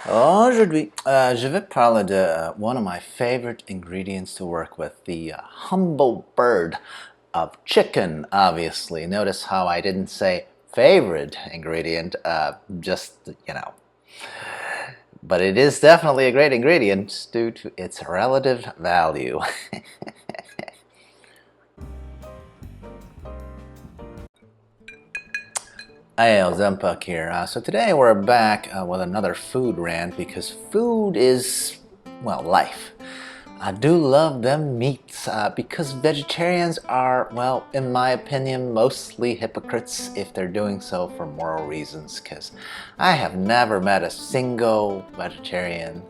Aujourd'hui, je vais parler de one of my favorite ingredients to work with, the humble bird of chicken, obviously. Notice how I didn't say favorite ingredient, But it is definitely a great ingredient due to its relative value. Hey, Zempak here. So today we're back with another food rant because food is, well, life. I do love them meats because vegetarians are, well, in my opinion, mostly hypocrites if they're doing so for moral reasons, because I have never met a single vegetarian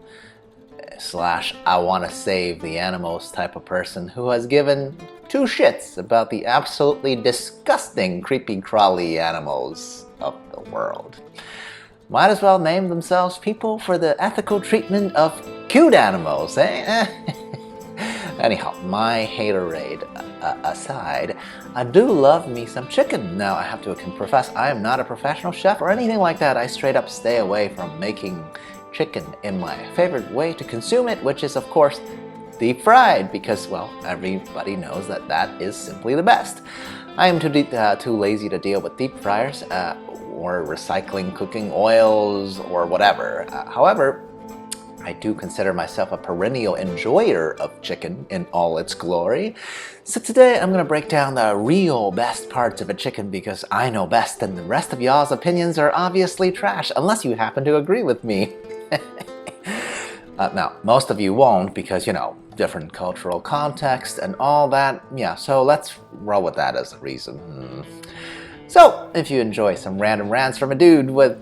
slash I want to save the animals type of person who has given two shits about the absolutely disgusting creepy crawly animals of the world. Might as well name themselves people for the ethical treatment of cute animals, eh? Anyhow, my haterade aside, I do love me some chicken. Now, I have to confess, I am not a professional chef or anything like that. I straight up stay away from making chicken in my favorite way to consume it, which is, of course, deep fried, because, well, everybody knows that that is simply the best. I am too lazy to deal with deep fryers or recycling cooking oils or whatever. However, I do consider myself a perennial enjoyer of chicken in all its glory. So today I'm going to break down the real best parts of a chicken because I know best and the rest of y'all's opinions are obviously trash unless you happen to agree with me. Now, most of you won't because, different cultural context and all that. Yeah, so let's roll with that as a reason. So, if you enjoy some random rants from a dude with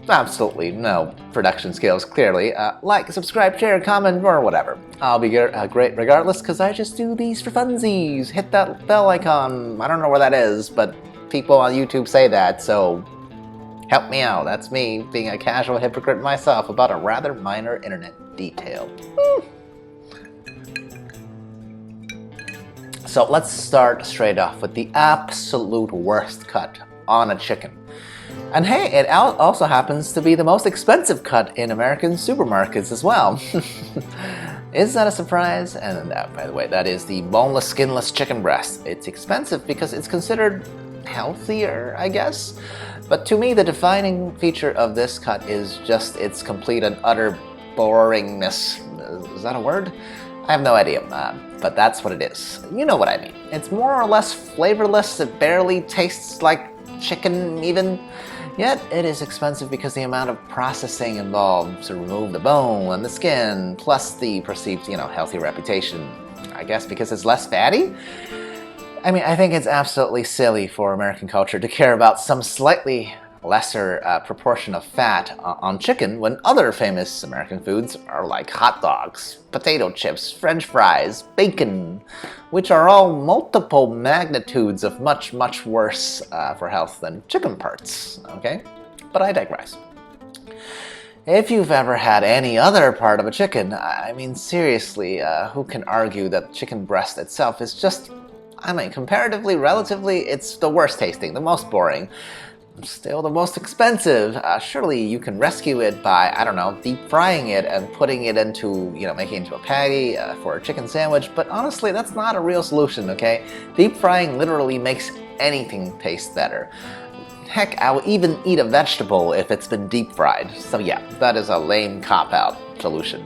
absolutely no production skills, clearly, like, subscribe, share, comment, or whatever. I'll be great regardless because I just do these for funsies. Hit that bell icon. I don't know where that is, but people on YouTube say that, so help me out. That's me being a casual hypocrite myself about a rather minor internet detail. So let's start straight off with the absolute worst cut on a chicken. And hey, it also happens to be the most expensive cut in American supermarkets as well. Is that a surprise? And by the way, that is the boneless, skinless chicken breast. It's expensive because it's considered healthier, I guess. But to me, the defining feature of this cut is just its complete and utter boring-ness. Is that a word? I have no idea, but that's what it is. You know what I mean. It's more or less flavorless. It barely tastes like chicken even. Yet it is expensive because the amount of processing involved to remove the bone and the skin, plus the perceived, healthy reputation. I guess because it's less fatty? I mean, I think it's absolutely silly for American culture to care about some slightly lesser proportion of fat on chicken when other famous American foods are like hot dogs, potato chips, French fries, bacon, which are all multiple magnitudes of much, much worse for health than chicken parts, okay? But I digress. If you've ever had any other part of a chicken, I mean, seriously, who can argue that chicken breast itself is just, comparatively, relatively, it's the worst tasting, the most boring. Still the most expensive. Surely you can rescue it by, deep frying it and putting it into, making it into a patty for a chicken sandwich. But honestly, that's not a real solution, okay? Deep frying literally makes anything taste better. Heck, I will even eat a vegetable if it's been deep fried. So yeah, that is a lame cop-out solution.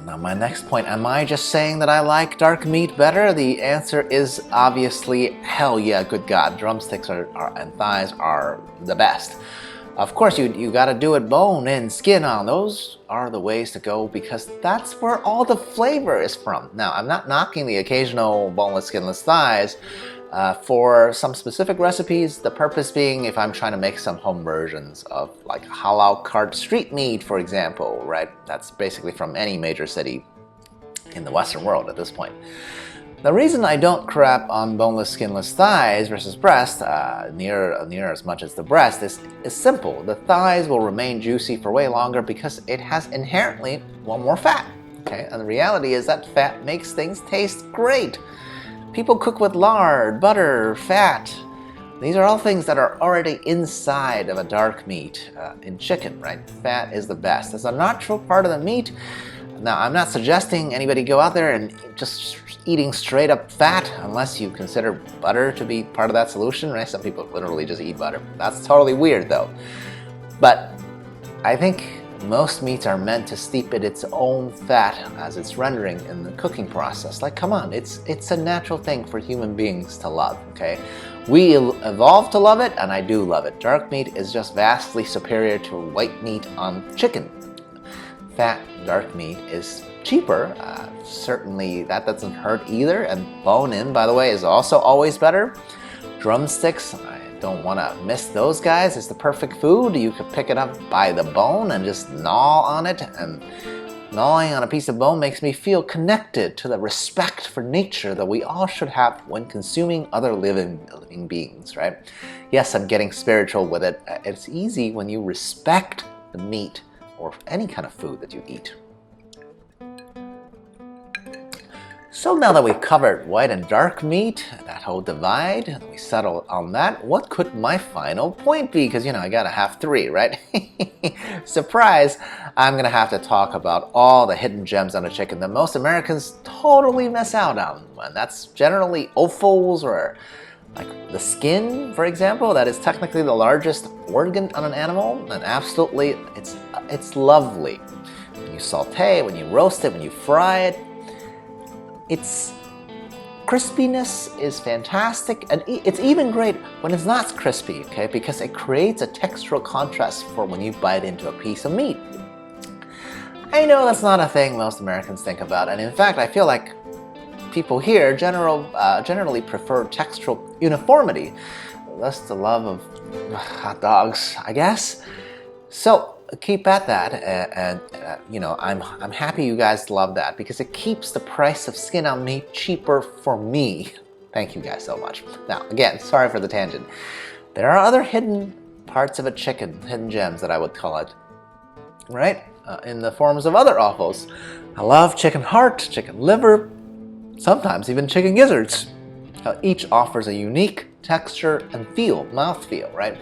Now, my next point, am I just saying that I like dark meat better? The answer is obviously hell yeah, good God. Drumsticks and thighs are the best. Of course, you gotta do it bone in, skin on. Those are the ways to go because that's where all the flavor is from. Now, I'm not knocking the occasional boneless, skinless thighs. For some specific recipes, the purpose being if I'm trying to make some home versions of like halal cart street meat, for example, right? That's basically from any major city in the Western world at this point. The reason I don't crap on boneless, skinless thighs versus breast near as much as the breast is simple. The thighs will remain juicy for way longer because it has inherently more fat. Okay, and the reality is that fat makes things taste great. People cook with lard, butter, fat, These are all things that are already inside of a dark meat in chicken, right? Fat is the best. It's a natural part of the meat. Now, I'm not suggesting anybody go out there and just eating straight up fat unless you consider butter to be part of that solution, right? Some people literally just eat butter. That's totally weird though. But I think most meats are meant to steep in its own fat as it's rendering in the cooking process. Like, come on, it's a natural thing for human beings to love, okay? We evolved to love it, and I do love it. Dark meat is just vastly superior to white meat on chicken. Fat dark meat is cheaper. Certainly that doesn't hurt either, and bone-in, by the way, is also always better. Drumsticks, I don't want to miss those guys. It's the perfect food. You could pick it up by the bone and just gnaw on it, and gnawing on a piece of bone makes me feel connected to the respect for nature that we all should have when consuming other living beings, right? Yes, I'm getting spiritual with it. It's easy when you respect the meat or any kind of food that you eat. So now that we've covered white and dark meat, that whole divide, and we settled on that, what could my final point be? Because, you know, I gotta have 3, right? Surprise! I'm gonna have to talk about all the hidden gems on a chicken that most Americans totally miss out on. And that's generally offals, or like the skin, for example. That is technically the largest organ on an animal, and absolutely, it's lovely. When you saute, when you roast it, when you fry it, its crispiness is fantastic, and it's even great when it's not crispy, okay? Because it creates a textural contrast for when you bite into a piece of meat. I know that's not a thing most Americans think about, and in fact, I feel like people here generally prefer textural uniformity. Thus the love of hot dogs, I guess. So keep at that, and you know, I'm happy you guys love that, because it keeps the price of skin on meat cheaper for me. Thank you guys so much. Now, again, sorry for the tangent. There are other hidden parts of a chicken, hidden gems that I would call it, right? In the forms of other offals. I love chicken heart, chicken liver, sometimes even chicken gizzards. Each offers a unique texture and mouthfeel, right?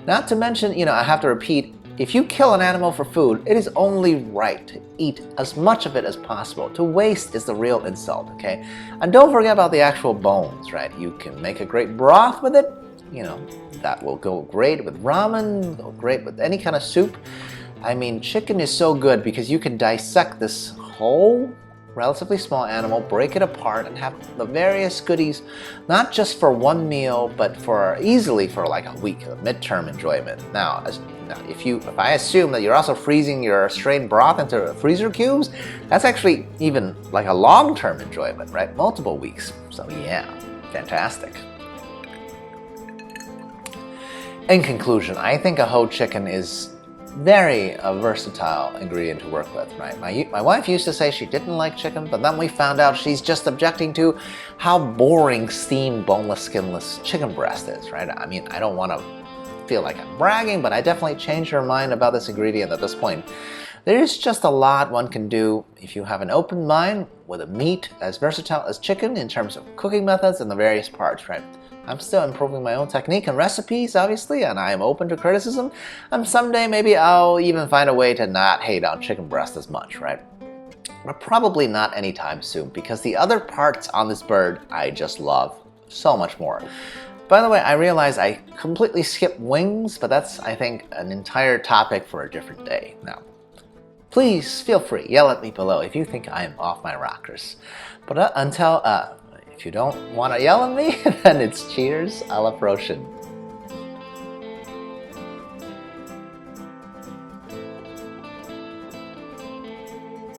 Not to mention, you know, I have to repeat, if you kill an animal for food, it is only right to eat as much of it as possible. To waste is the real insult, okay? And don't forget about the actual bones, right? You can make a great broth with it. You know, that will go great with ramen, go great with any kind of soup. I mean, chicken is so good because you can dissect this whole relatively small animal, break it apart, and have the various goodies, not just for one meal, but easily for like a week of midterm enjoyment. Now, if I assume that you're also freezing your strained broth into freezer cubes, that's actually even like a long-term enjoyment, right? Multiple weeks. So yeah, fantastic. In conclusion, I think a whole chicken is very versatile ingredient to work with, right? My wife used to say she didn't like chicken, but then we found out she's just objecting to how boring steamed, boneless, skinless chicken breast is, right? I mean, I don't want to feel like I'm bragging, but I definitely changed her mind about this ingredient at this point. There is just a lot one can do if you have an open mind with a meat as versatile as chicken in terms of cooking methods and the various parts, right? I'm still improving my own technique and recipes, obviously, and I am open to criticism. And someday maybe I'll even find a way to not hate on chicken breast as much, right? But probably not anytime soon, because the other parts on this bird I just love so much more. By the way, I realize I completely skipped wings, but that's, I think, an entire topic for a different day. Now, please feel free, yell at me below if you think I am off my rockers. But if you don't want to yell at me, then it's cheers a la prochaine.